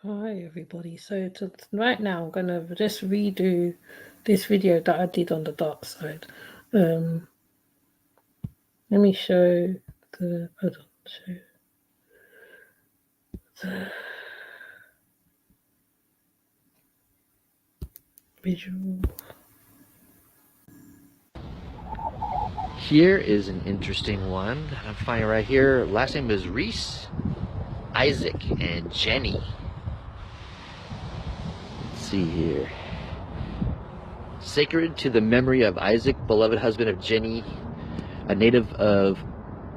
Hi everybody. So right now I'm gonna just redo this video that I did on the dark side. Let me show the show the visual. Here is an interesting one that I'm finding right here. Last name is Reese, Isaac, and Jenny. Let's see here. Sacred to the memory of Isaac, beloved husband of Jenny, a native of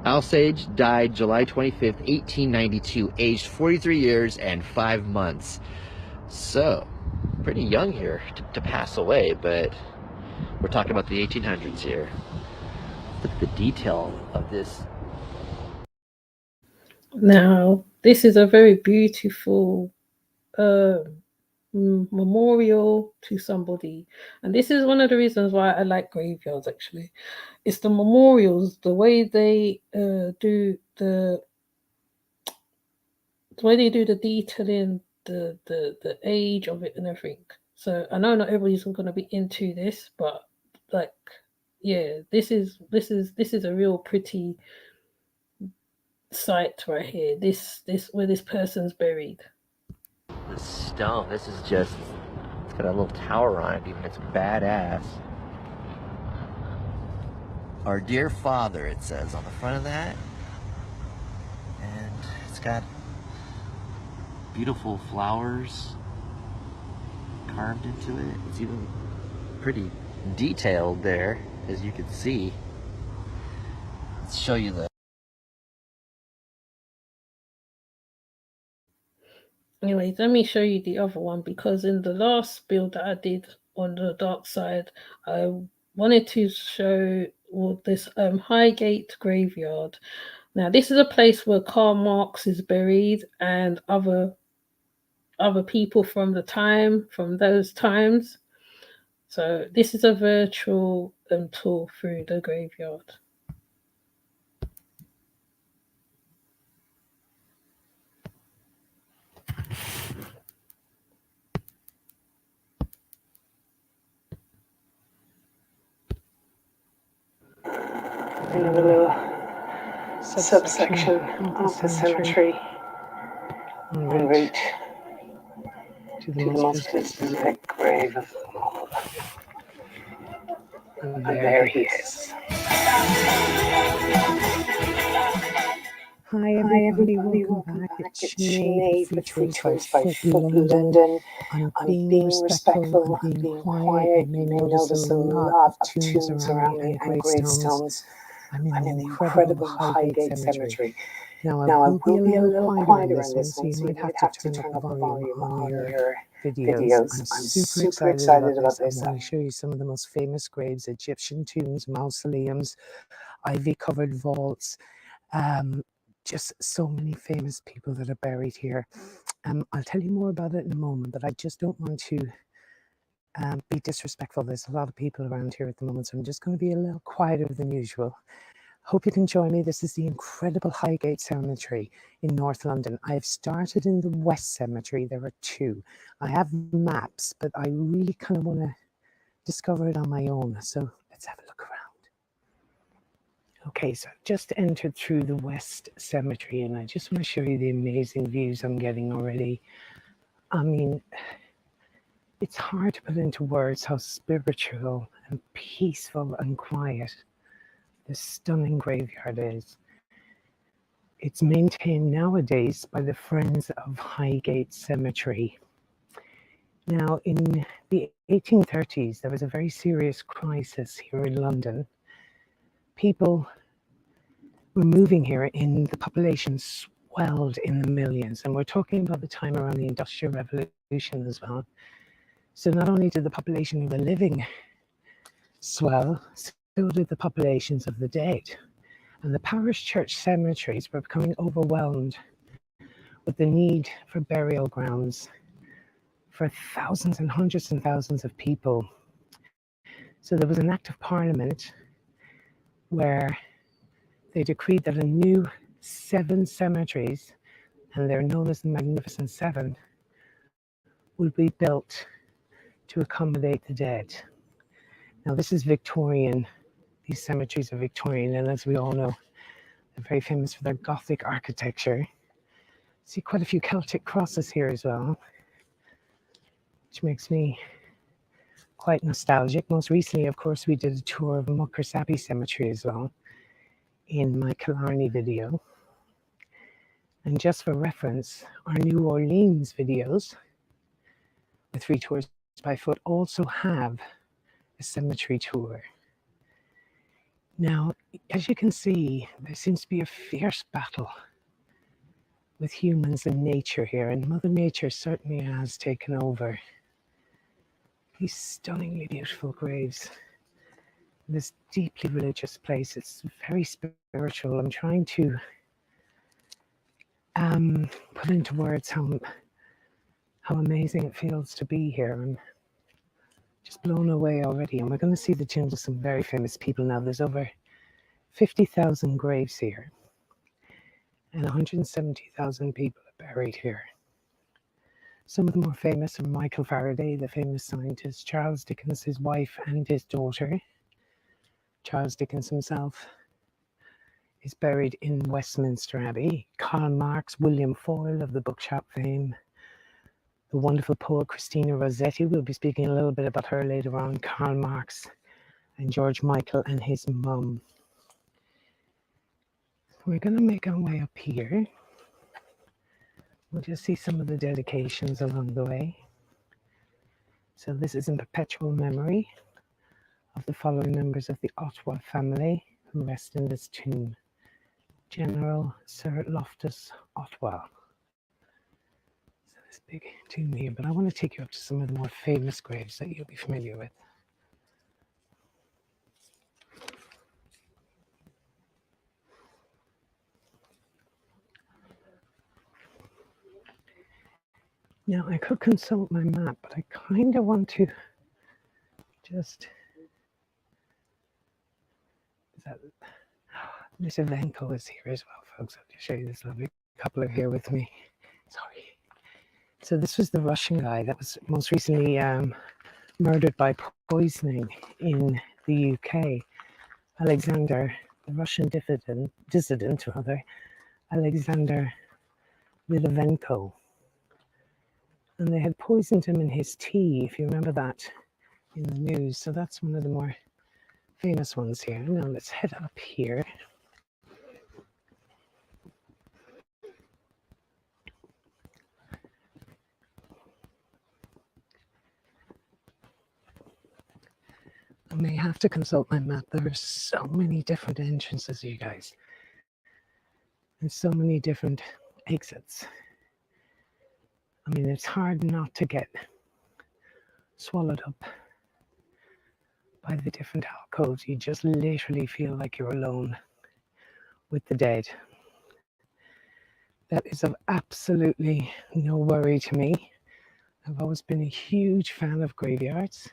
Alsage, died July 25th, 1892, aged 43 years and 5 months. So, pretty young here to pass away, but we're talking about the 1800s here. Look at the detail of this. Now this is a very beautiful memorial to somebody, and this is one of the reasons why I like graveyards. Actually, it's the memorials, the way they do the detailing, the age of it and everything. So I know not everybody's going to be into this, but like, yeah, this is a real pretty site right here. This where this person's buried. The stone, this is just, it's got a little tower on it even. It's badass. Our dear father, it says on the front of that. And it's got beautiful flowers carved into it. It's even pretty detailed there, as you can see. Let's show you the Anyways, let me show you the other one, because in the last build that I did on the dark side, I wanted to show this Highgate graveyard. Now this is a place where Karl Marx is buried and other people from those times. So this is a virtual tour through the graveyard. Another little subsection of the cemetery en route to the most specific grave of them all. And there he is. Hi everybody, welcome back. It's Sinead with Free Choice by Foot London. I'm being respectful, I'm being quiet. You may notice a lot of tunes around me and gravestones. I'm in the incredible Highgate Cemetery. Now I will be a little quieter in this one, so you might have to turn up the volume on your videos. I'm super excited about this. I'm going to show you some of the most famous graves, Egyptian tombs, mausoleums, ivy-covered vaults, just so many famous people that are buried here. I'll tell you more about it in a moment, but I just don't want to be disrespectful. There's a lot of people around here at the moment, so I'm just going to be a little quieter than usual. Hope you can join me. This is the incredible Highgate Cemetery in North London. I've started in the West Cemetery. There are two. I have maps, but I really kind of want to discover it on my own. So let's have a look around. Okay, so I've just entered through the West Cemetery, and I just want to show you the amazing views I'm getting already. I mean, it's hard to put into words how spiritual and peaceful and quiet this stunning graveyard is. It's maintained nowadays by the Friends of Highgate Cemetery. Now, in the 1830s, there was a very serious crisis here in London. People were moving here, and the population swelled in the millions. And we're talking about the time around the Industrial Revolution as well. So not only did the population of the living swell, so did the populations of the dead. And the parish church cemeteries were becoming overwhelmed with the need for burial grounds for thousands and hundreds and thousands of people. So there was an act of parliament where they decreed that a new 7 cemeteries, and they're known as the Magnificent Seven, will be built to accommodate the dead. Now, this is Victorian. These cemeteries are Victorian, and as we all know, they're very famous for their Gothic architecture. See quite a few Celtic crosses here as well, which makes me quite nostalgic. Most recently, of course, we did a tour of Muckersappy Cemetery as well in my Killarney video. And just for reference, our New Orleans videos, the 3 tours by foot, also have a cemetery tour. Now, as you can see, there seems to be a fierce battle with humans and nature here, and Mother Nature certainly has taken over. These stunningly beautiful graves. This deeply religious place, it's very spiritual. I'm trying to put into words how amazing it feels to be here. I'm just blown away already, and we're going to see the tombs of some very famous people now. There's over 50,000 graves here, and 170,000 people are buried here. Some of the more famous are Michael Faraday, the famous scientist, Charles Dickens, his wife and his daughter. Charles Dickens himself is buried in Westminster Abbey. Karl Marx, William Foyle of the bookshop fame, the wonderful poet Christina Rossetti. We'll be speaking a little bit about her later on. Karl Marx and George Michael and his mum. We're going to make our way up here. We'll just see some of the dedications along the way. So this is in perpetual memory of the following members of the Otwell family who rest in this tomb. General Sir Loftus Otwell. So this big tomb here, but I want to take you up to some of the more famous graves that you'll be familiar with. Now, I could consult my map, but I kind of want to just... Mr. Venko is here as well, folks. I'll just show you this lovely couple are here with me. Sorry. So this was the Russian guy that was most recently murdered by poisoning in the UK. Alexander, the Russian dissident, Alexander Litvinenko. And they had poisoned him in his tea, if you remember that in the news. So that's one of the more famous ones here. Now let's head up here. I may have to consult my map. There are so many different entrances, you guys, and so many different exits. I mean, it's hard not to get swallowed up by the different alcoves. You just literally feel like you're alone with the dead. That is of absolutely no worry to me. I've always been a huge fan of graveyards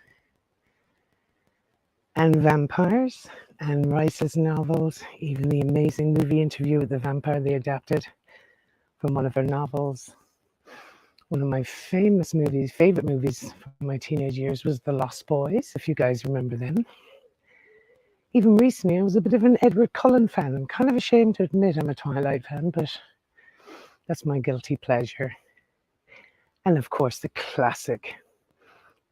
and vampires and Rice's novels, even the amazing movie Interview with the Vampire they adapted from one of her novels. One of my favorite movies from my teenage years was The Lost Boys, if you guys remember them. Even recently, I was a bit of an Edward Cullen fan. I'm kind of ashamed to admit I'm a Twilight fan, but that's my guilty pleasure. And of course, the classic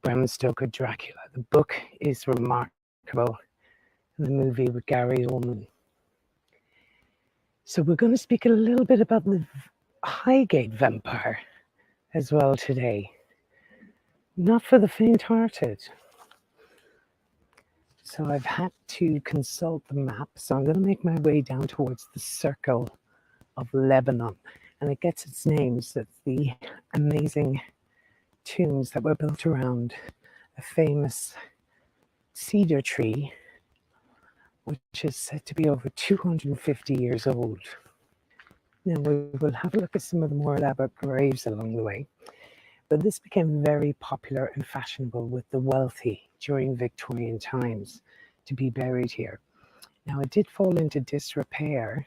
Bram Stoker Dracula. The book is remarkable, and the movie with Gary Oldman. So we're going to speak a little bit about the Highgate vampire as well today. Not for the faint-hearted. So I've had to consult the map. So I'm going to make my way down towards the Circle of Lebanon. And it gets its names. It's the amazing tombs that were built around a famous cedar tree, which is said to be over 250 years old. Now we will have a look at some of the more elaborate graves along the way. But this became very popular and fashionable with the wealthy during Victorian times to be buried here. Now it did fall into disrepair,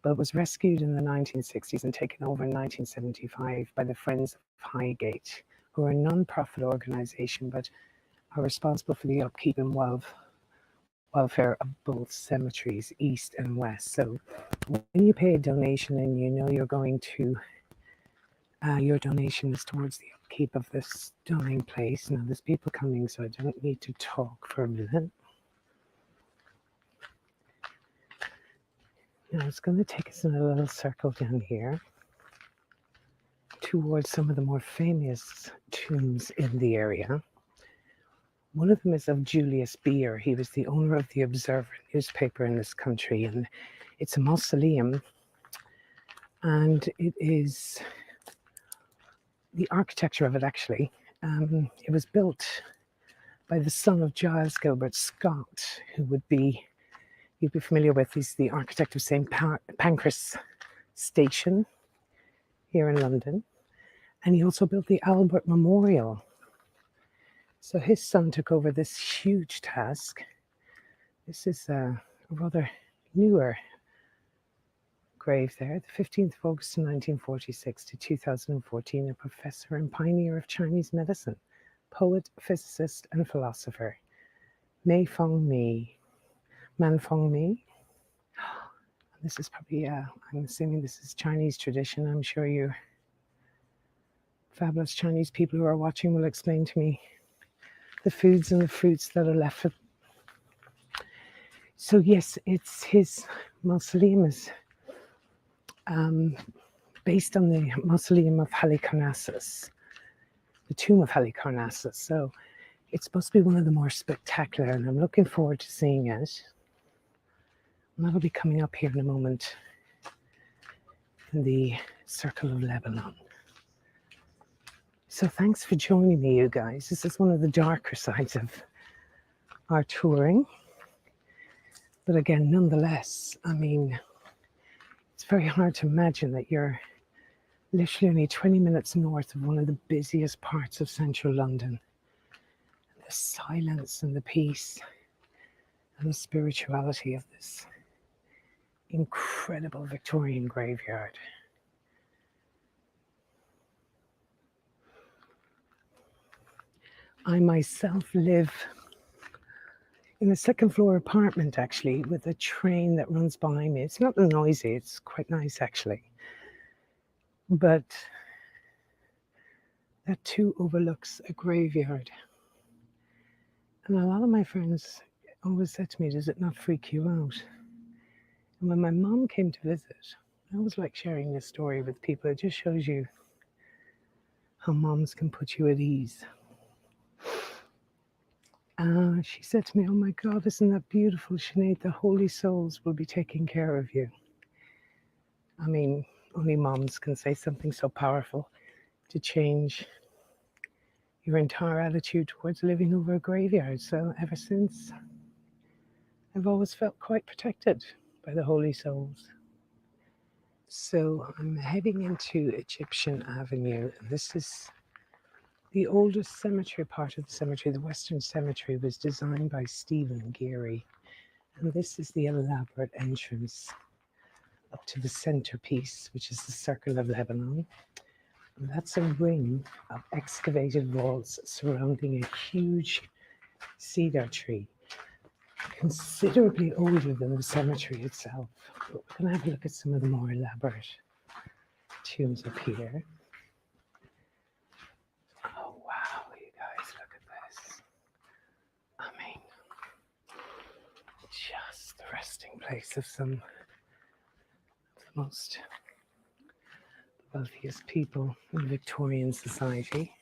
but was rescued in the 1960s and taken over in 1975 by the Friends of Highgate, who are a non-profit organisation but are responsible for the upkeep and welfare of both cemeteries, east and west. So when you pay a donation and you know you're going to, your donation is towards the upkeep of this stunning place. Now there's people coming, so I don't need to talk for a minute. Now it's going to take us in a little circle down here towards some of the more famous tombs in the area. One of them is of Julius Beer. He was the owner of the Observer newspaper in this country, and it's a mausoleum, and it is the architecture of it actually. It was built by the son of Giles Gilbert Scott, who you'd be familiar with. He's the architect of St. Pancras Station here in London, and he also built the Albert Memorial. So his son took over this huge task. This is a rather newer grave there, the 15th of August 1946 to 2014, a professor and pioneer of Chinese medicine, poet, physicist, and philosopher, Man Fong Mi. This is probably, I'm assuming this is Chinese tradition. I'm sure you fabulous Chinese people who are watching will explain to me the foods and the fruits that are left. So yes, it's his mausoleum is based on the mausoleum of Halicarnassus, the tomb of Halicarnassus. So it's supposed to be one of the more spectacular, and I'm looking forward to seeing it. And that'll be coming up here in a moment in the Circle of Lebanon. So thanks for joining me, you guys. This is one of the darker sides of our touring. But again, nonetheless, I mean, it's very hard to imagine that you're literally only 20 minutes north of one of the busiest parts of central London. The silence and the peace and the spirituality of this incredible Victorian graveyard. I myself live in a second floor apartment actually with a train that runs behind me. It's not noisy, it's quite nice actually. But that too overlooks a graveyard. And a lot of my friends always said to me, does it not freak you out? And when my mom came to visit, I always like sharing this story with people. It just shows you how moms can put you at ease. She said to me, oh my God, isn't that beautiful, Sinead? The holy souls will be taking care of you. I mean, only moms can say something so powerful to change your entire attitude towards living over a graveyard. So ever since, I've always felt quite protected by the holy souls. So I'm heading into Egyptian Avenue, and this is the oldest cemetery part of the cemetery. The Western Cemetery was designed by Stephen Geary, and this is the elaborate entrance up to the centerpiece, which is the Circle of Lebanon. And that's a ring of excavated vaults surrounding a huge cedar tree, considerably older than the cemetery itself. But we're going to have a look at some of the more elaborate tombs up here. Oh wow, you guys, look at this. I mean, just the resting place of some of the most wealthiest people in Victorian society.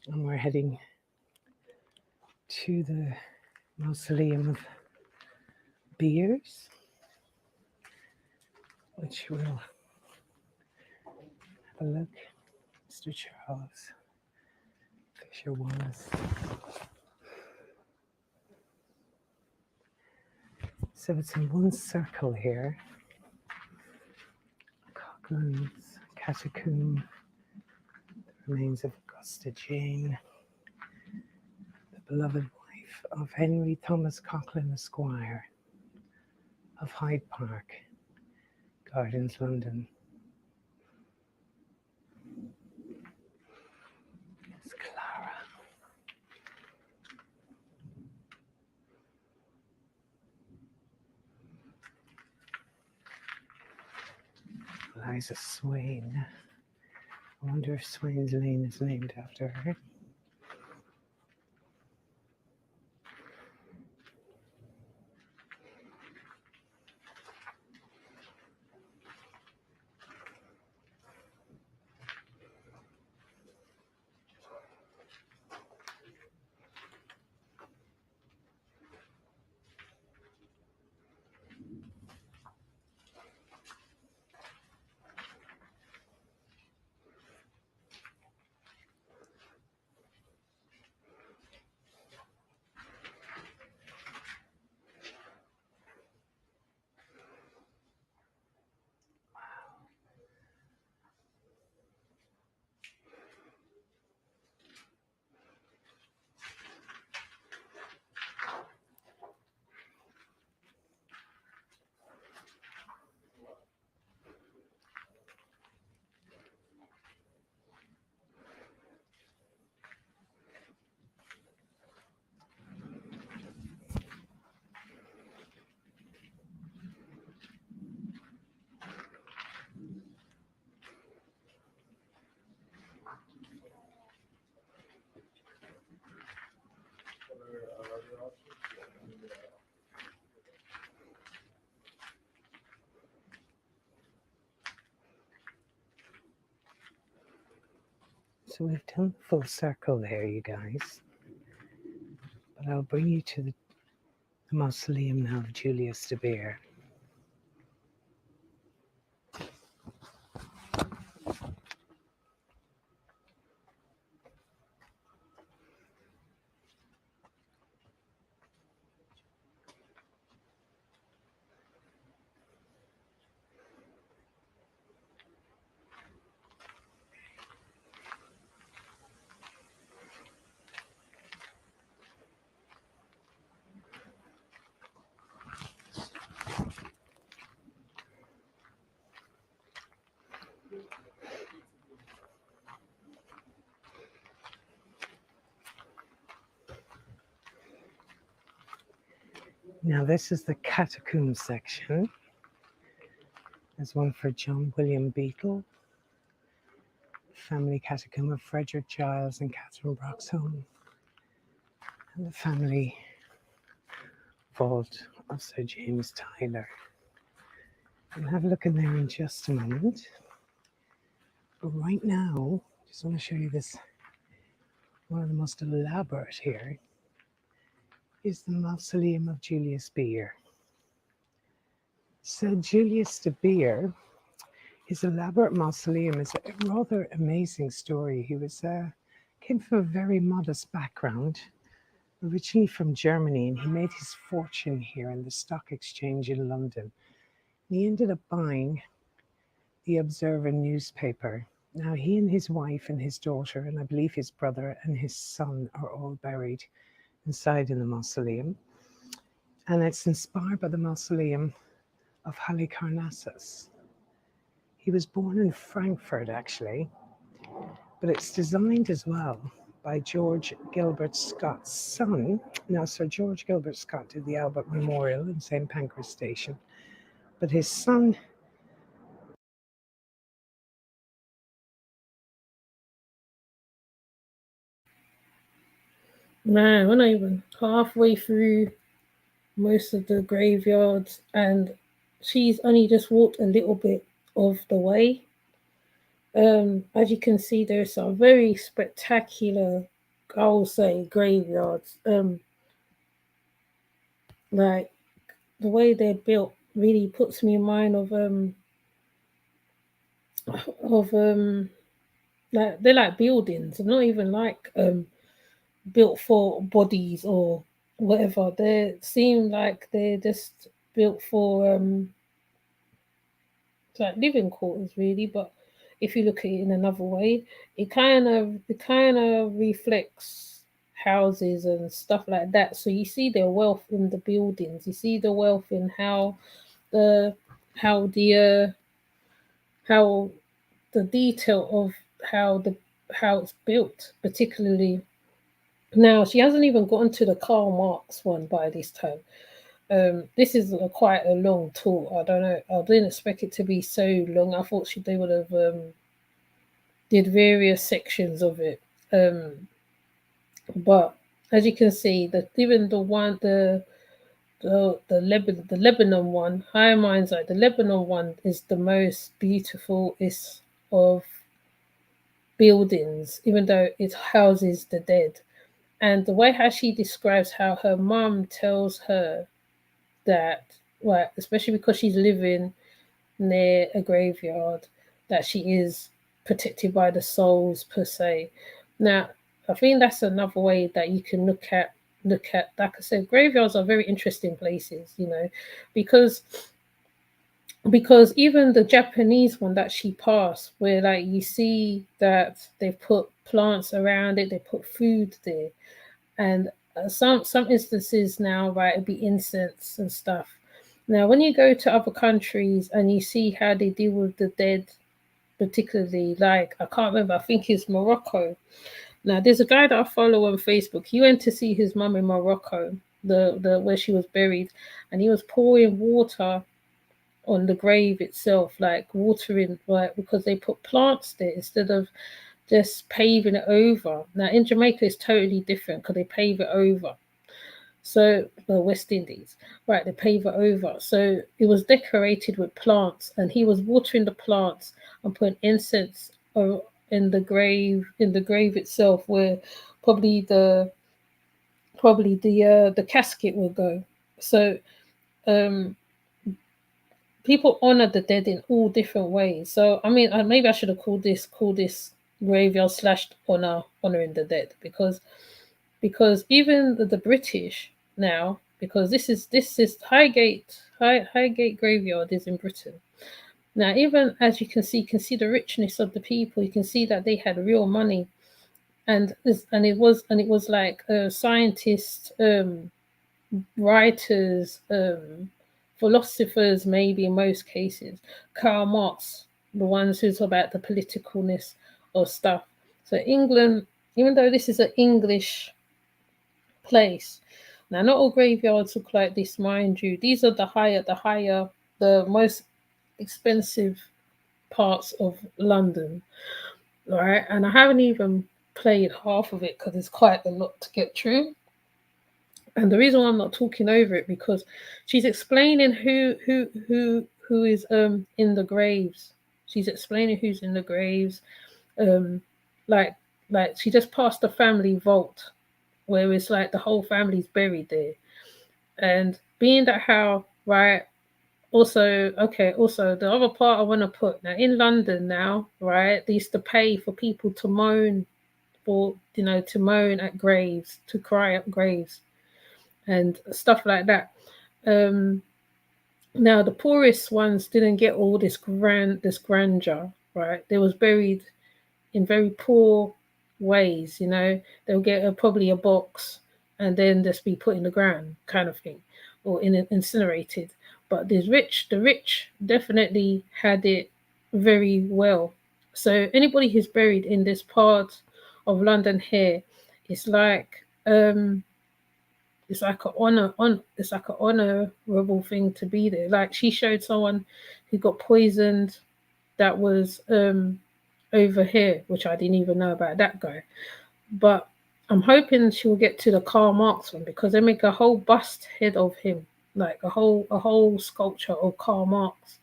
And we're heading to the mausoleum of Beers, which will have a look. Mr. Charles Fisher Wallace. So it's in one circle here. Coughlin's catacomb, the remains of Augusta Jane, the beloved wife of Henry Thomas Coughlin, Esquire, of Hyde Park Gardens, London. Eliza Swain. I wonder if Swain's Lane is named after her. So we've done full circle there, you guys. But I'll bring you to the mausoleum now of Julius de Beer. Now this is the catacomb section. There's one for John William Beetle, family catacomb of Frederick Giles and Catherine Broxholm, and the family vault of Sir James Tyler. We'll have a look in there in just a moment. But right now, just want to show you this. One of the most elaborate here is the mausoleum of Julius Beer. So Julius de Beer, his elaborate mausoleum is a rather amazing story. He was came from a very modest background, originally from Germany, and he made his fortune here in the stock exchange in London. He ended up buying the Observer newspaper. Now he and his wife and his daughter, and I believe his brother and his son, are all buried inside in the mausoleum. And it's inspired by the mausoleum of Halicarnassus. He was born in Frankfurt, actually, but it's designed as well by George Gilbert Scott's son. Now, Sir George Gilbert Scott did the Albert Memorial in St. Pancras Station, but his son... Man, we're not even halfway through most of the graveyards, and she's only just walked a little bit of the way. As you can see, there's some very spectacular, I will say, graveyards. Like the way they're built really puts me in mind of like they're like buildings, not even like built for bodies or whatever. They seem like they're just built for like living quarters, really. But if you look at it in another way, it kind of reflects houses and stuff like that. So you see the wealth in the buildings. You see the wealth in how the detail of how it's built, particularly. Now she hasn't even gotten to the Karl Marx one by this time. This is quite a long talk. I don't know. I didn't expect it to be so long. I thought they would have did various sections of it. But as you can see, that even the Lebanon one, Higher Minds, like the Lebanon one is the most beautiful is of buildings, even though it houses the dead. And the way how she describes how her mum tells her that, well, especially because she's living near a graveyard, that she is protected by the souls per se. Now, I think that's another way that you can look at. Like I said, graveyards are very interesting places, because even the Japanese one that she passed, where like you see that they put plants around it, they put food there, and some instances now, right, it'd be incense and stuff. Now, when you go to other countries and you see how they deal with the dead, particularly like I can't remember, I think it's Morocco. Now, there's a guy that I follow on Facebook. He went to see his mum in Morocco, the where she was buried, and he was pouring water on the grave itself, like watering, right, because they put plants there instead of just paving it over. Now in Jamaica it's totally different because they pave it over. So the West Indies, right, they pave it over. So it was decorated with plants, and he was watering the plants and putting incense in the grave itself, where probably the casket will go. So um people honor the dead in all different ways. So I mean, maybe I should have called this graveyard slash honoring the dead, because even the British now, because this is Highgate graveyard is in Britain. Now, even as you can see the richness of the people. You can see that they had real money, and it was like scientists, writers, philosophers, maybe in most cases, Karl Marx, the ones who's about the politicalness of stuff. So England, even though this is an English place, now not all graveyards look like this, mind you. These are the most expensive parts of London, right? And I haven't even played half of it because it's quite a lot to get through. And the reason why I'm not talking over it, because she's explaining who is in the graves. She's explaining who's in the graves. Um, like she just passed the family vault where it's like the whole family's buried there. And being that how, right, also the other part I want to put now in London now, right, they used to pay for people to moan to moan at graves, to cry at graves and stuff like that. Um, Now the poorest ones didn't get all this grandeur, right? They was buried in very poor ways. They'll get probably a box and then just be put in the ground, kind of thing, or incinerated. But the rich definitely had it very well. So anybody who's buried in this part of London here, it's like it's like an honorable thing to be there. Like she showed someone who got poisoned that was over here, which I didn't even know about that guy. But I'm hoping she'll get to the Karl Marx one, because they make a whole bust head of him, like a whole sculpture of Karl Marx.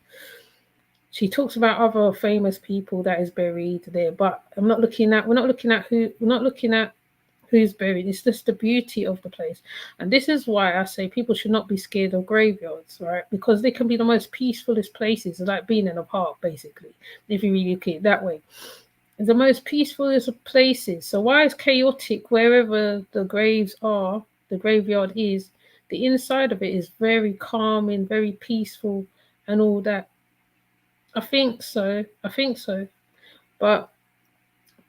She talks about other famous people that is buried there, but we're not looking at who's buried. It's just the beauty of the place. And this is why I say people should not be scared of graveyards, right? Because they can be the most peacefulest places. It's like being in a park, basically, if you really look at it that way. It's the most peacefulest of places. So why is chaotic wherever the graves are, the graveyard is, the inside of it is very calming, very peaceful, and all that. I think so. But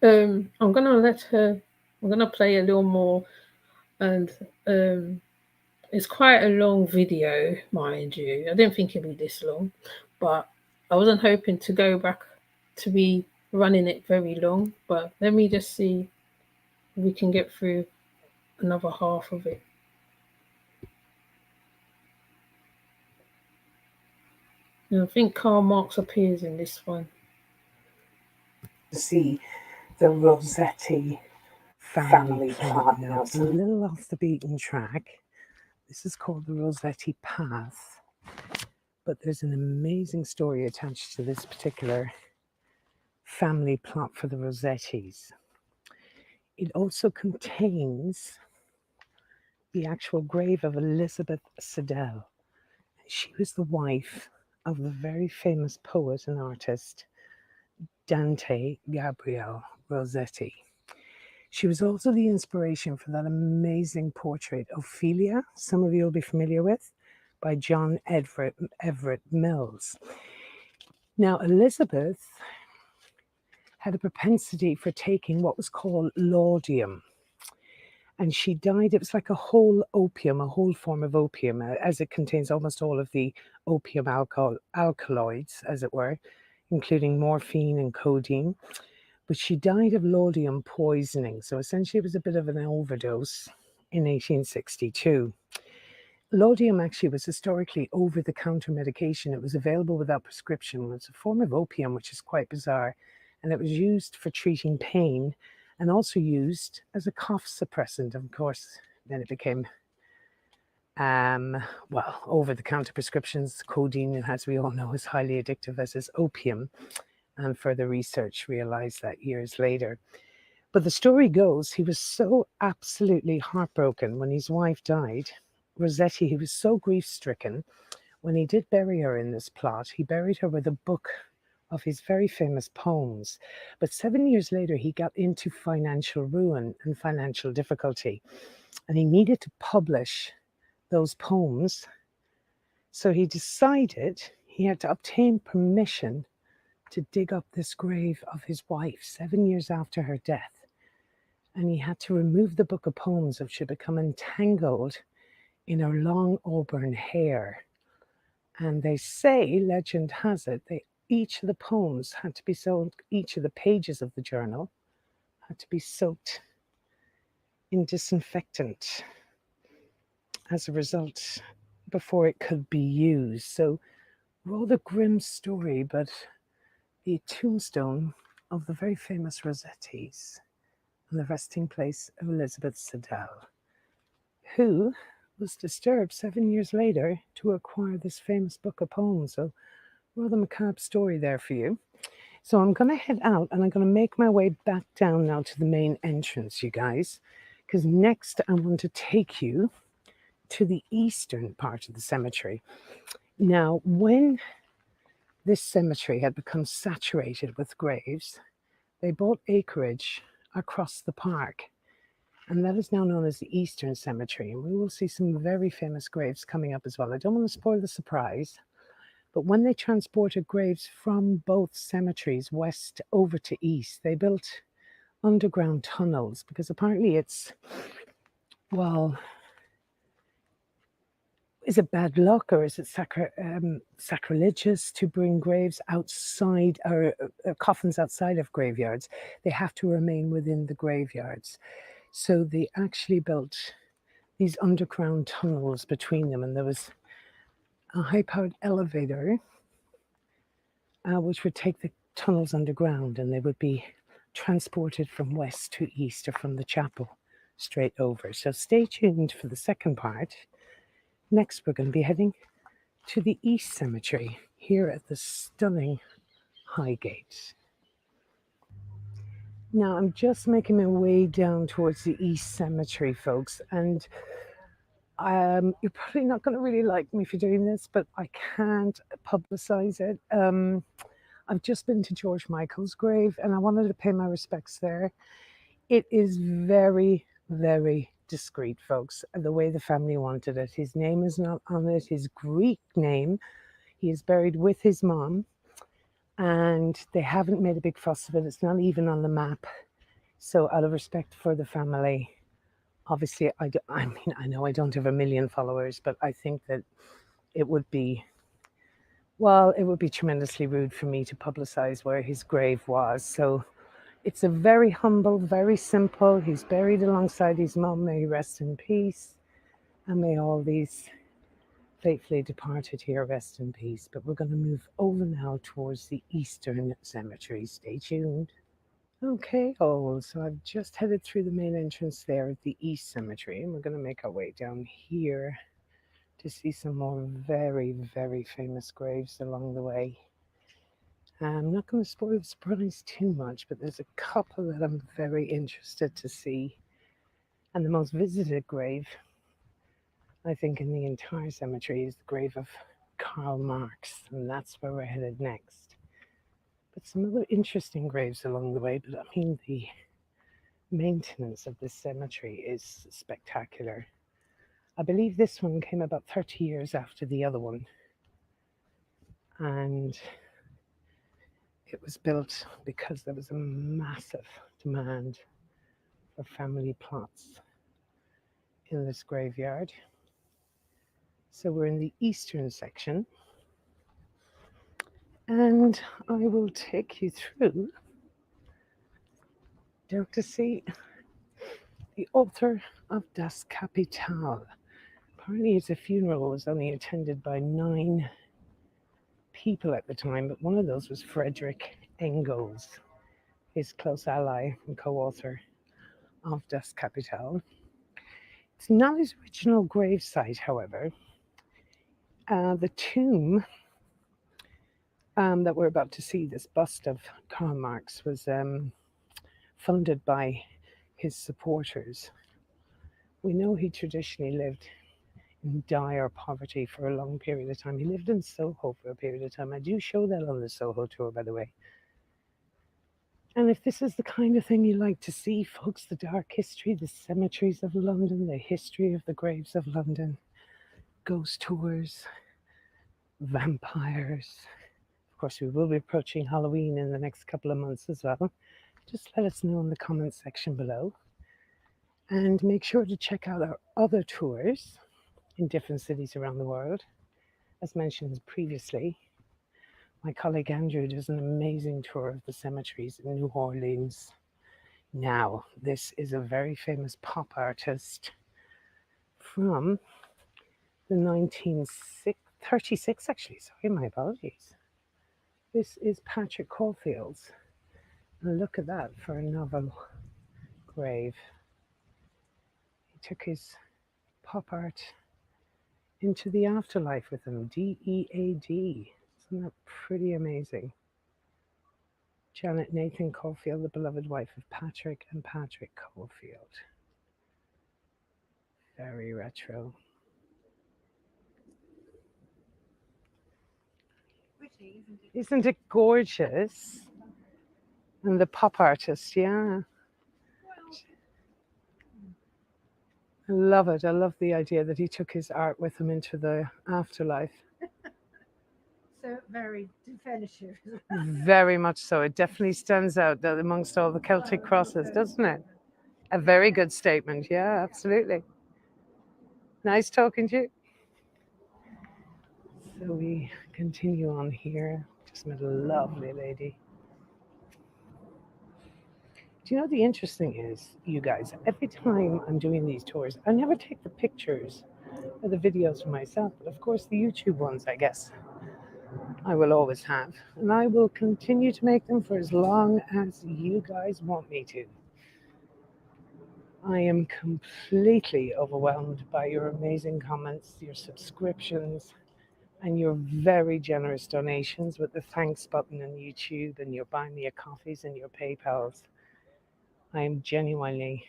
I'm gonna play a little more, and it's quite a long video, mind you. I didn't think it'd be this long, but I wasn't hoping to go back to be running it very long. But let me just see if we can get through another half of it. And I think Karl Marx appears in this one. See the Rossetti family plot. Now, it's a little off the beaten track. This is called the Rossetti Path, but there's an amazing story attached to this particular family plot for the Rossettis. It also contains the actual grave of Elizabeth Siddell. She was the wife of the very famous poet and artist Dante Gabriel Rossetti. She was also the inspiration for that amazing portrait, Ophelia, some of you will be familiar with, by John Everett Mills. Now, Elizabeth had a propensity for taking what was called laudanum. And she died, it was like a whole form of opium, as it contains almost all of the opium alkaloids, as it were, including morphine and codeine. But she died of laudanum poisoning. So essentially it was a bit of an overdose in 1862. Laudanum actually was historically over-the-counter medication. It was available without prescription. It was a form of opium, which is quite bizarre. And it was used for treating pain and also used as a cough suppressant. Of course, then it became, over-the-counter prescriptions. Codeine, as we all know, is highly addictive, as is opium. And further research realized that years later. But the story goes, he was so absolutely heartbroken when his wife died. Rossetti, he was so grief-stricken. When he did bury her in this plot, he buried her with a book of his very famous poems. But 7 years later, he got into financial ruin and financial difficulty, and he needed to publish those poems. So he decided he had to obtain permission to dig up this grave of his wife 7 years after her death. And he had to remove the book of poems, which had become entangled in her long auburn hair. And they say, legend has it, each of the poems had to be soaked, each of the pages of the journal had to be soaked in disinfectant as a result before it could be used. So rather grim story, but the tombstone of the very famous Rossettis and the resting place of Elizabeth Siddell, who was disturbed 7 years later to acquire this famous book of poems. So rather macabre story there for you. So I'm going to head out and I'm going to make my way back down now to the main entrance, you guys, because next I want to take you to the eastern part of the cemetery. Now, when this cemetery had become saturated with graves, they bought acreage across the park, and that is now known as the Eastern Cemetery. And we will see some very famous graves coming up as well. I don't want to spoil the surprise, but when they transported graves from both cemeteries, west over to east, they built underground tunnels because apparently it's, well, is it bad luck or is it sacrilegious to bring graves outside or coffins outside of graveyards? They have to remain within the graveyards. So they actually built these underground tunnels between them, and there was a high-powered elevator which would take the tunnels underground, and they would be transported from west to east or from the chapel straight over. So stay tuned for the second part. Next, we're going to be heading to the East Cemetery here at the stunning Highgate. Now, I'm just making my way down towards the East Cemetery, folks, and you're probably not going to really like me for doing this, but I can't publicize it. I've just been to George Michael's grave, and I wanted to pay my respects there. It is very, very discreet, folks, the way the family wanted it. His name is not on it, his Greek name. He is buried with his mom, and they haven't made a big fuss of it. It's not even on the map. So out of respect for the family, obviously, I know I don't have 1 million followers, but I think that it would be tremendously rude for me to publicize where his grave was. So it's a very humble, very simple. He's buried alongside his mom. May he rest in peace. And may all these faithfully departed here, rest in peace. But we're going to move over now towards the Eastern Cemetery. Stay tuned. Okay, so I've just headed through the main entrance there at the East Cemetery, and we're going to make our way down here to see some more very, very famous graves along the way. I'm not going to spoil the surprise too much, but there's a couple that I'm very interested to see. And the most visited grave, I think, in the entire cemetery is the grave of Karl Marx, and that's where we're headed next. But some other interesting graves along the way, but I mean, the maintenance of this cemetery is spectacular. I believe this one came about 30 years after the other one, and it was built because there was a massive demand for family plots in this graveyard. So we're in the eastern section, and I will take you through down to see the author of Das Kapital. Apparently his funeral was only attended by 9 people at the time, but one of those was Friedrich Engels, his close ally and co-author of Das Kapital. It's not his original gravesite, however. The tomb that we're about to see, this bust of Karl Marx, was funded by his supporters. We know he traditionally lived in dire poverty for a long period of time. He lived in Soho for a period of time. I do show that on the Soho tour, by the way. And if this is the kind of thing you like to see, folks, the dark history, the cemeteries of London, the history of the graves of London, ghost tours, vampires. Of course, we will be approaching Halloween in the next couple of months as well. Just let us know in the comments section below. And make sure to check out our other tours in different cities around the world. As mentioned previously, my colleague Andrew does an amazing tour of the cemeteries in New Orleans. Now, this is a very famous pop artist from the 1936, actually, sorry, my apologies. This is Patrick Caulfield's. And look at that for a novel grave. He took his pop art into the afterlife with him, DEAD. Isn't that pretty amazing? Janet Nathan Caulfield, the beloved wife of Patrick and Patrick Caulfield. Very retro. Isn't it gorgeous? And the pop artist, yeah. I love it. I love the idea that he took his art with him into the afterlife. So very definitive. Very much so. It definitely stands out that amongst all the Celtic crosses, doesn't it? A very good statement. Yeah, absolutely. Nice talking to you. So we continue on here. Just met a lovely lady. Do you know the interesting is, you guys, every time I'm doing these tours, I never take the pictures or the videos for myself, but of course the YouTube ones, I guess, I will always have. And I will continue to make them for as long as you guys want me to. I am completely overwhelmed by your amazing comments, your subscriptions, and your very generous donations with the thanks button on YouTube and your buy me a coffees and your PayPals. I am genuinely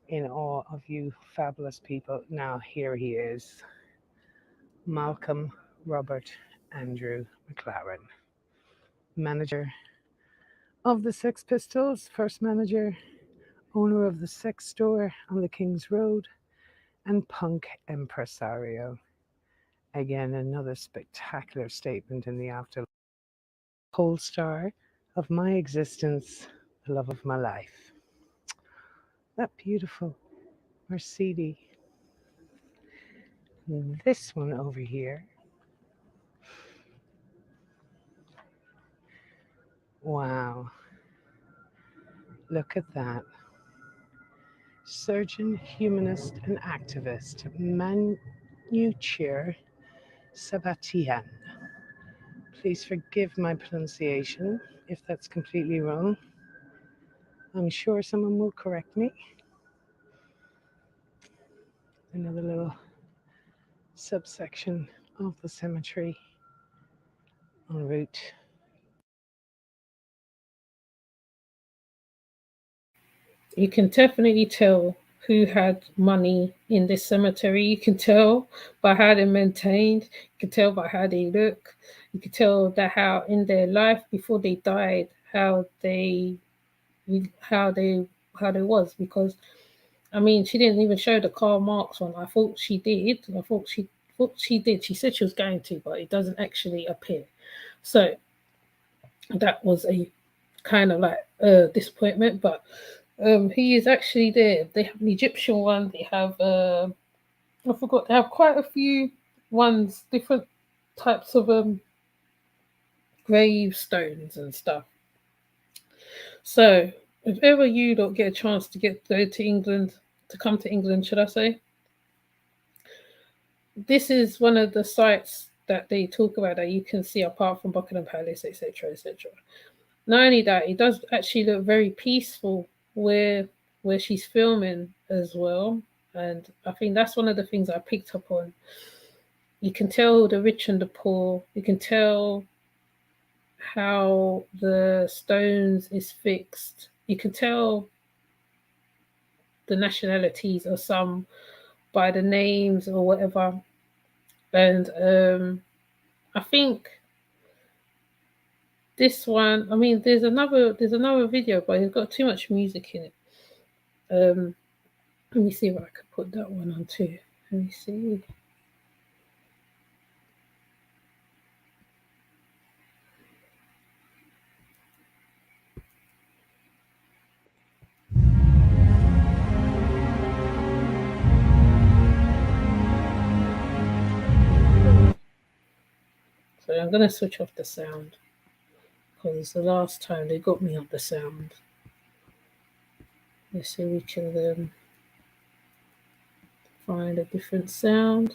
in awe of you fabulous people. Now here he is, Malcolm Robert Andrew McLaren, manager of the Sex Pistols, first manager, owner of the sex store on the King's Road, and punk impresario. Again, another spectacular statement in the afterlife. Pole star of my existence, the love of my life. That beautiful Mercedes. This one over here. Wow. Look at that. Surgeon, humanist, and activist, Manuchir Sabatian. Please forgive my pronunciation if that's completely wrong. I'm sure someone will correct me. Another little subsection of the cemetery en route. You can definitely tell who had money in this cemetery. You can tell by how they're maintained. You can tell by how they look. You can tell that how in their life before they died, how they was. Because I mean, she didn't even show the Karl Marx one. I thought she did. I thought she did. She said she was going to, but it doesn't actually appear. So that was a kind of like disappointment. But he is actually there. They have an Egyptian one. They have I forgot. They have quite a few ones, different types of gravestones and stuff. So if ever you don't get a chance to go to England, to come to England, should I say? This is one of the sites that they talk about that you can see apart from Buckingham Palace, etc., etc. Not only that, it does actually look very peaceful where she's filming as well. And I think that's one of the things I picked up on. You can tell the rich and the poor. You can tell how the stones is fixed. You can tell the nationalities of some by the names or whatever. And I think this one, I mean, there's another video, but it's got too much music in it. Let me see if I could put that one on too. Let me see. So I'm going to switch off the sound because the last time they got me on the sound. Let's see if we can find a different sound.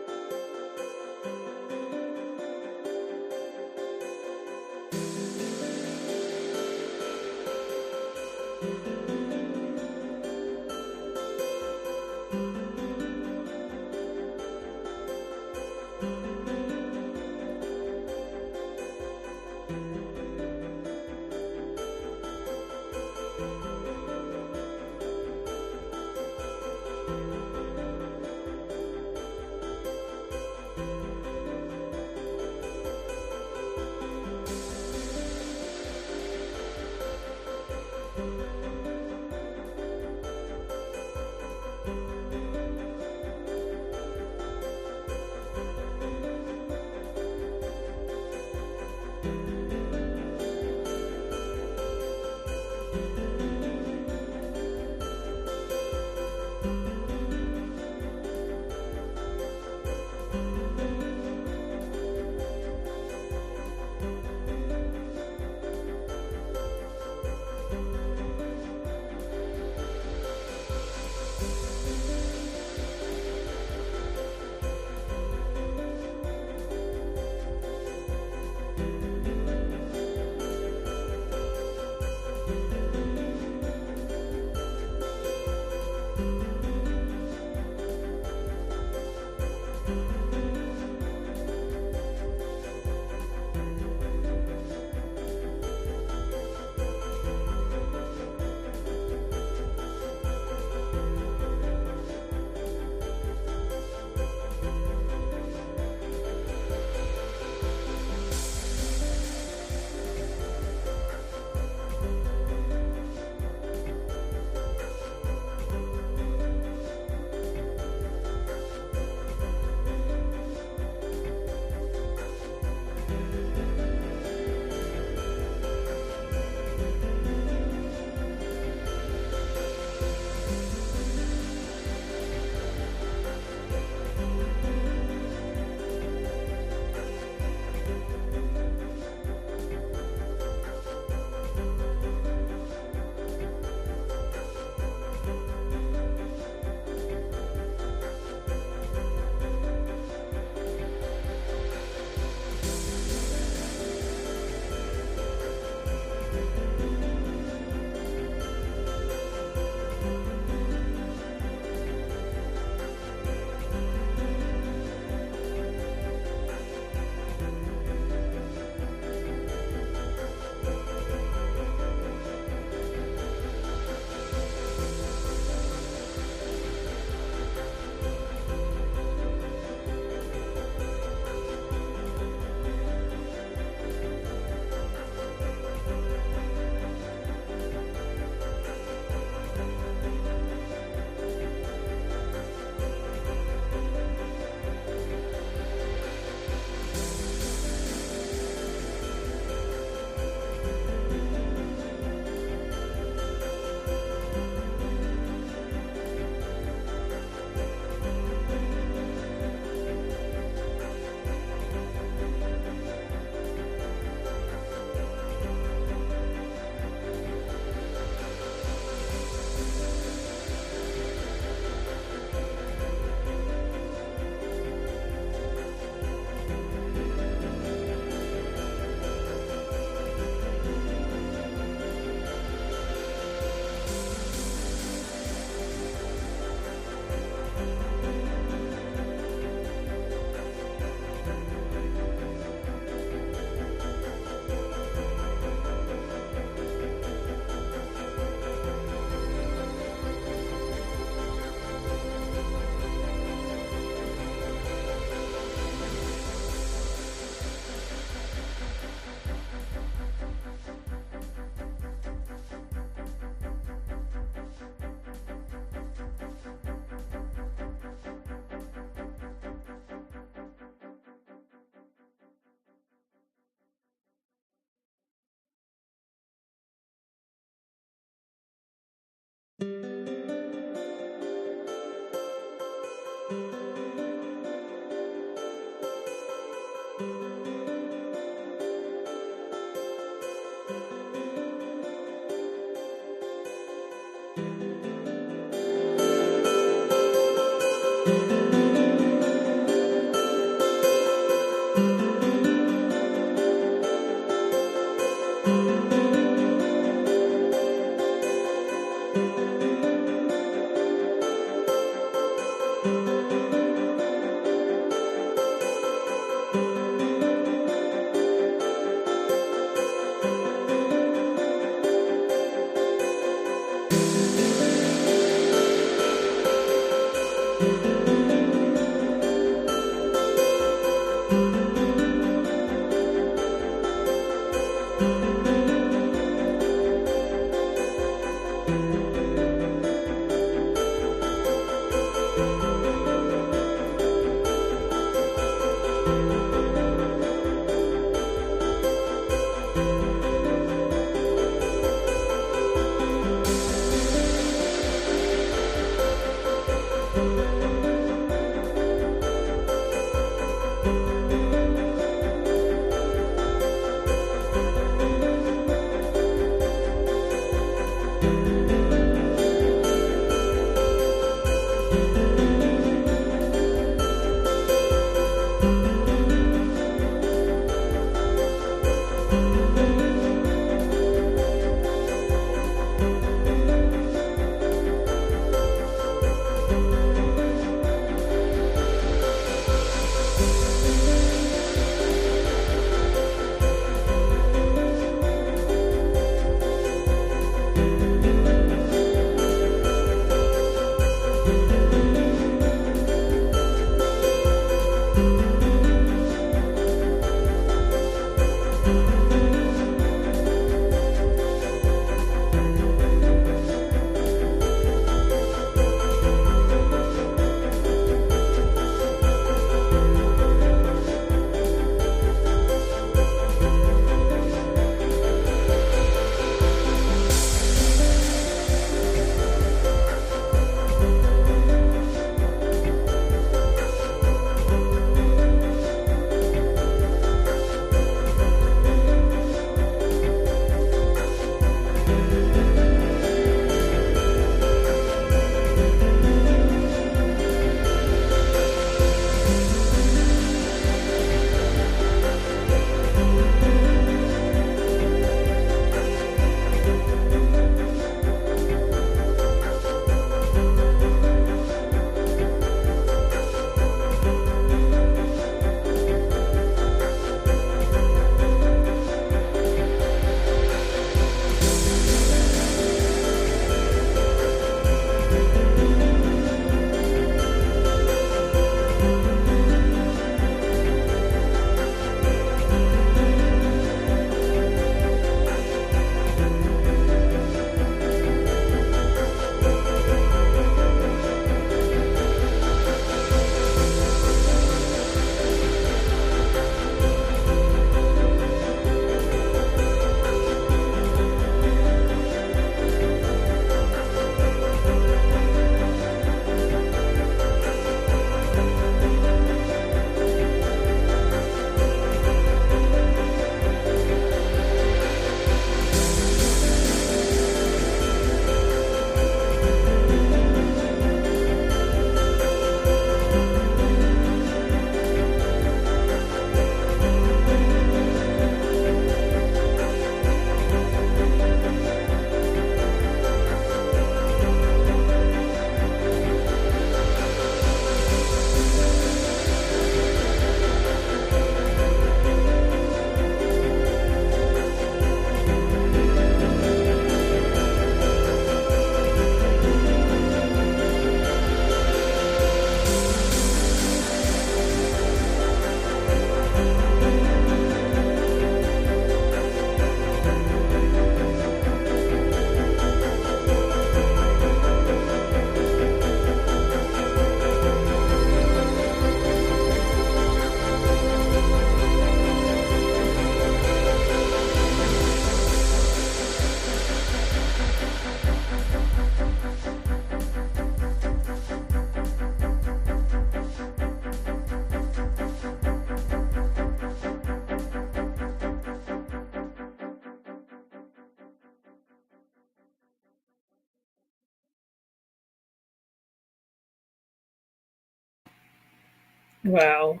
Wow.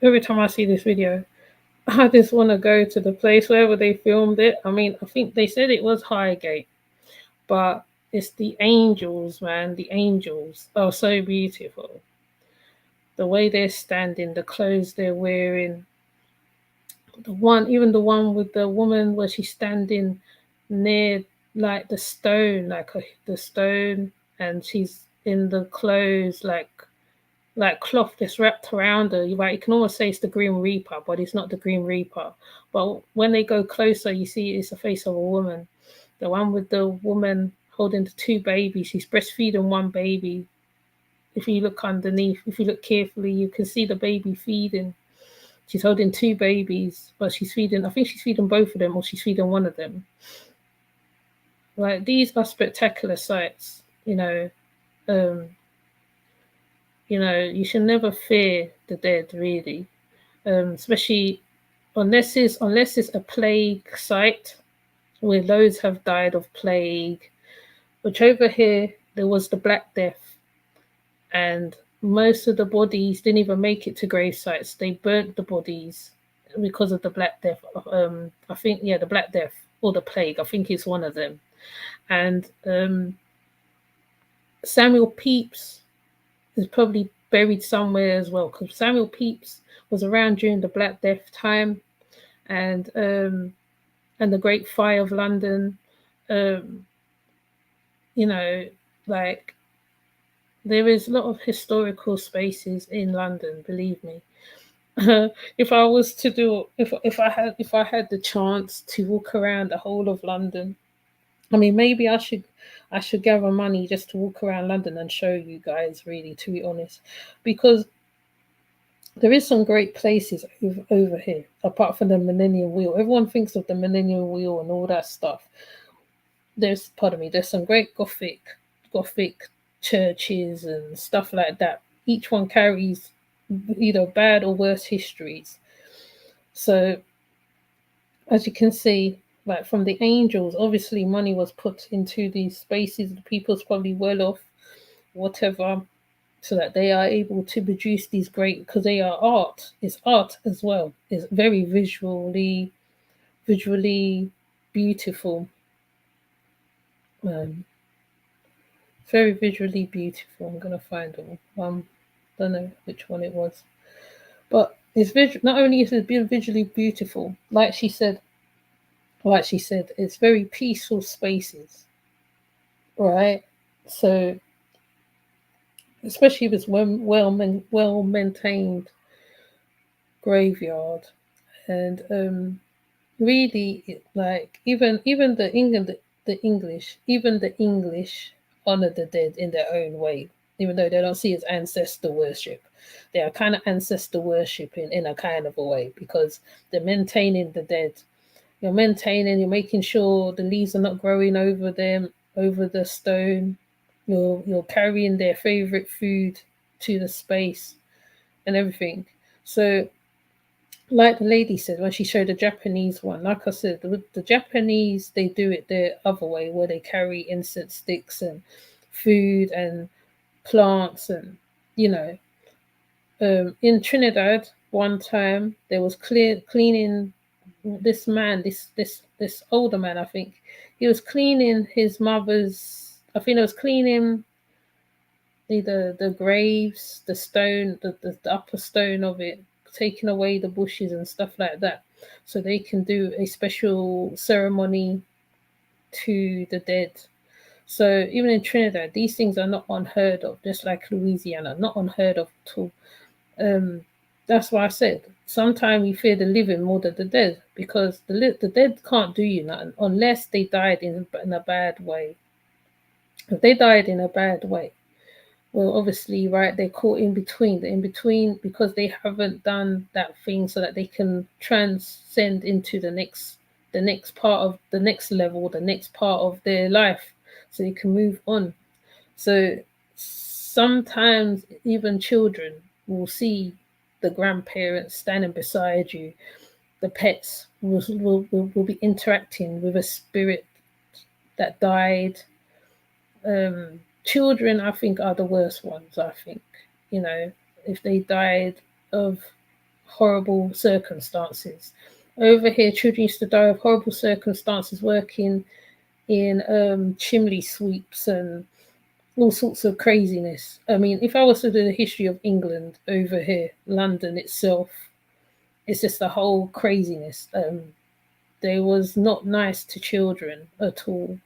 Every time I see this video, I just want to go to the place wherever they filmed it. I mean, I think they said it was Highgate, but it's the angels, man. The angels are so beautiful. The way they're standing, the clothes they're wearing, even the one with the woman where she's standing near like the stone, the stone, and she's in the clothes, like cloth that's wrapped around her. Right, you can almost say it's the Grim Reaper, but it's not the Grim Reaper. But when they go closer, you see it's the face of a woman. The one with the woman holding the two babies. She's breastfeeding one baby. If you look underneath, if you look carefully, you can see the baby feeding. She's holding two babies, but she's feeding, I think she's feeding both of them, or she's feeding one of them. Like, these are spectacular sights, you should never fear the dead, really, especially unless it's a plague site where loads have died of plague. Which over here there was the Black Death, and most of the bodies didn't even make it to grave sites. They burnt the bodies because of the Black Death. I think, the Black Death or the plague. I think it's one of them. And Samuel Pepys is probably buried somewhere as well, because Samuel Pepys was around during the Black Death time, and the Great Fire of London. Like, there is a lot of historical spaces in London. Believe me. If I was to do, if I had the chance to walk around the whole of London, I mean, maybe I should gather money just to walk around London and show you guys, really, to be honest, because there is some great places over here, apart from the Millennium Wheel. Everyone thinks of the Millennium Wheel and all that stuff. There's some great Gothic churches and stuff like that. Each one carries either bad or worse histories. So, as you can see, like, from the angels, obviously money was put into these spaces. The people's probably well off, whatever, so that they are able to produce these great, because they are art. It's art as well. It's very visually beautiful. Very visually beautiful. I'm gonna find one. Don't know which one it was, but it's not only is it visually beautiful, like she said, it's very peaceful spaces, right? So, especially if it's well maintained graveyard, and really, like, even the English honor the dead in their own way, even though they don't see it as ancestor worship. They are kind of ancestor worship in a kind of a way, because they're maintaining the dead. You're making sure the leaves are not growing over them, over the stone. You're carrying their favorite food to the space and everything. So, like the lady said when she showed the Japanese one, like I said, the Japanese, they do it the other way, where they carry incense sticks and food and plants, and in Trinidad one time there was cleaning. This man, this older man, I think he was cleaning his mother's. I think he was cleaning the graves, the stone, the upper stone of it, taking away the bushes and stuff like that, so they can do a special ceremony to the dead. So even in Trinidad, these things are not unheard of, just like Louisiana, not unheard of at all. That's why I said sometimes we fear the living more than the dead, because the dead can't do you nothing unless they died in a bad way. If they died in a bad way, well, obviously, right, they're caught in between. They're in between because they haven't done that thing so that they can transcend into the next part of the next level, the next part of their life, so they can move on. So sometimes even children will see the grandparents standing beside you. The pets will be interacting with a spirit that died. Children, I think, are the worst ones. I think, if they died of horrible circumstances. Over here, children used to die of horrible circumstances working in chimney sweeps and all sorts of craziness. I mean, if I was to do the history of England over here, London itself, it's just a whole craziness. They was not nice to children at all,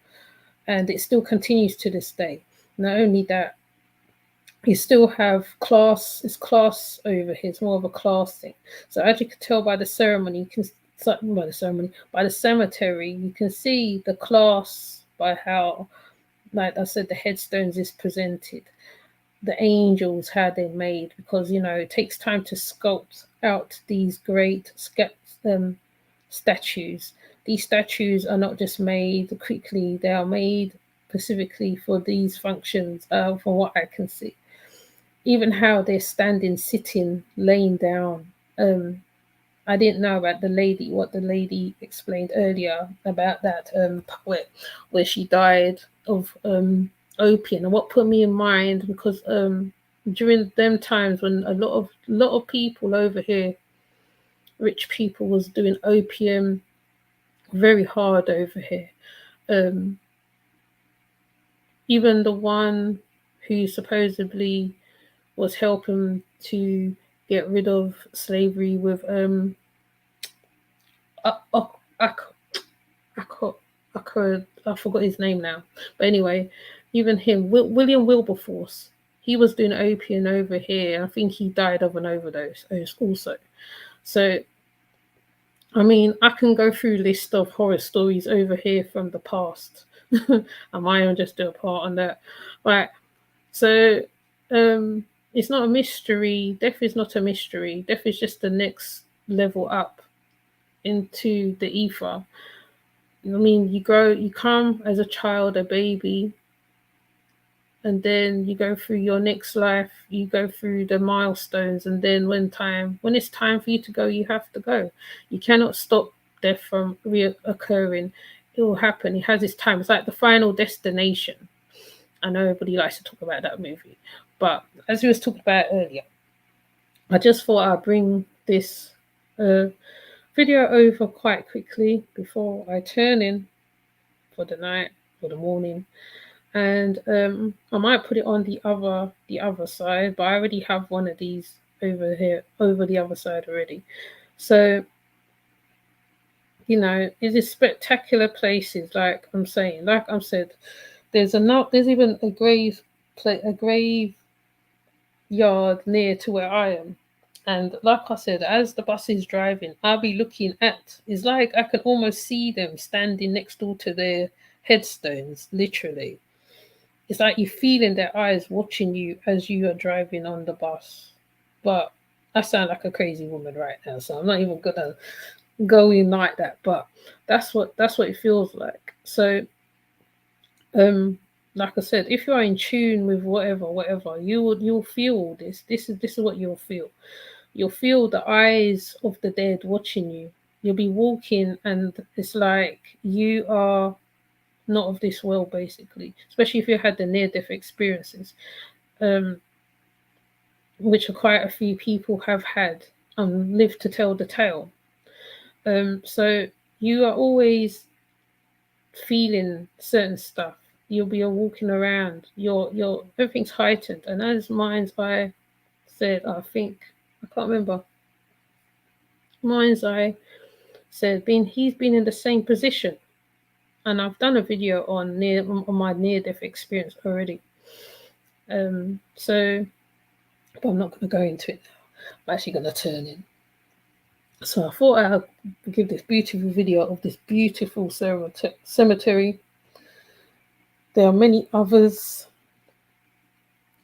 and it still continues to this day. Not only that, you still have class. It's class over here. It's more of a class thing. So as you can tell by the ceremony, you can by the cemetery, you can see the class by how, like I said, the headstones is presented, the angels, how they're made, because it takes time to sculpt out these great statues. These statues are not just made quickly; they are made specifically for these functions. From what I can see, even how they're standing, sitting, laying down. I didn't know about what the lady explained earlier about that poet where she died of opium. And what put me in mind, because during them times when a lot of people over here, rich people, was doing opium very hard over here. Um, Even the one who supposedly was helping to get rid of slavery with uh, uh, uh, I could, I forgot his name now. But anyway, even him, William Wilberforce, he was doing opium over here. I think he died of an overdose also. So, I mean, I can go through a list of horror stories over here from the past. I might just do a part on that. Right. So, it's not a mystery. Death is not a mystery. Death is just the next level up into the ether. I mean, you come as a child, a baby, and then you go through your next life, you go through the milestones, and then when it's time for you to go, you have to go. You cannot stop death from reoccurring. It will happen. It has its time. It's like the Final Destination. I know everybody likes to talk about that movie, but as we was talking about earlier, I just thought I'd bring this uh, video over quite quickly before I turn in for the night or the morning, and I might put it on the other side, but I already have one of these over here over the other side already. So it is spectacular places. Like I'm saying, like I said, there's even a grave yard near to where I am. And like I said, as the bus is driving, I'll be looking at. It's like I can almost see them standing next door to their headstones, literally. It's like you feel in their eyes watching you as you are driving on the bus. But I sound like a crazy woman right now, so I'm not even gonna go in like that. But that's what it feels like. So like I said, if you are in tune with whatever, you'll feel all this. This is what you'll feel. You'll feel the eyes of the dead watching you. You'll be walking and it's like you are not of this world, basically, especially if you had the near-death experiences, which are quite a few people have had and lived to tell the tale. So you are always feeling certain stuff. You'll be walking around. Your everything's heightened. And as Mind's Eye said, I think I can't remember. Mind's Eye said, he's been in the same position, and I've done a video on my near-death experience already. So, but I'm not going to go into it now. I'm actually going to turn in. So I thought I'd give this beautiful video of this beautiful cemetery. There are many others.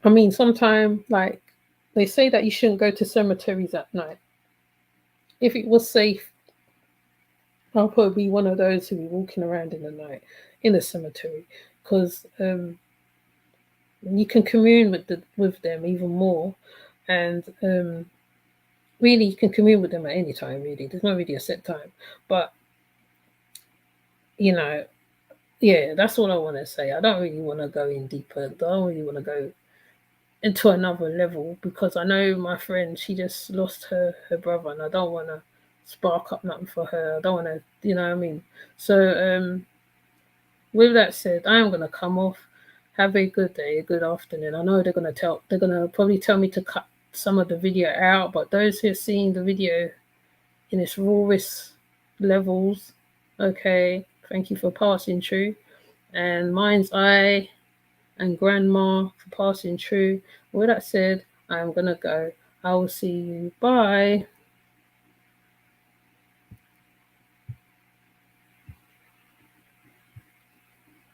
I mean, sometimes, like, they say that you shouldn't go to cemeteries at night. If it was safe, I'll probably be one of those who be walking around in the night in the cemetery, because you can commune with them even more, and really you can commune with them at any time. Really, there's not really a set time, but yeah, that's what I want to say. I don't really want to go in deeper. I don't really want to go into another level, because I know my friend, she just lost her brother, and I don't want to spark up nothing for her. I don't want to, you know what I mean? So with that said, I am going to come off. Have a good day, a good afternoon. I know they're going to probably tell me to cut some of the video out, but those who are seeing the video in its rawest levels, okay, thank you for passing through. And Mind's Eye and Grandma for passing through. With that said, I'm gonna go. I will see you. Bye.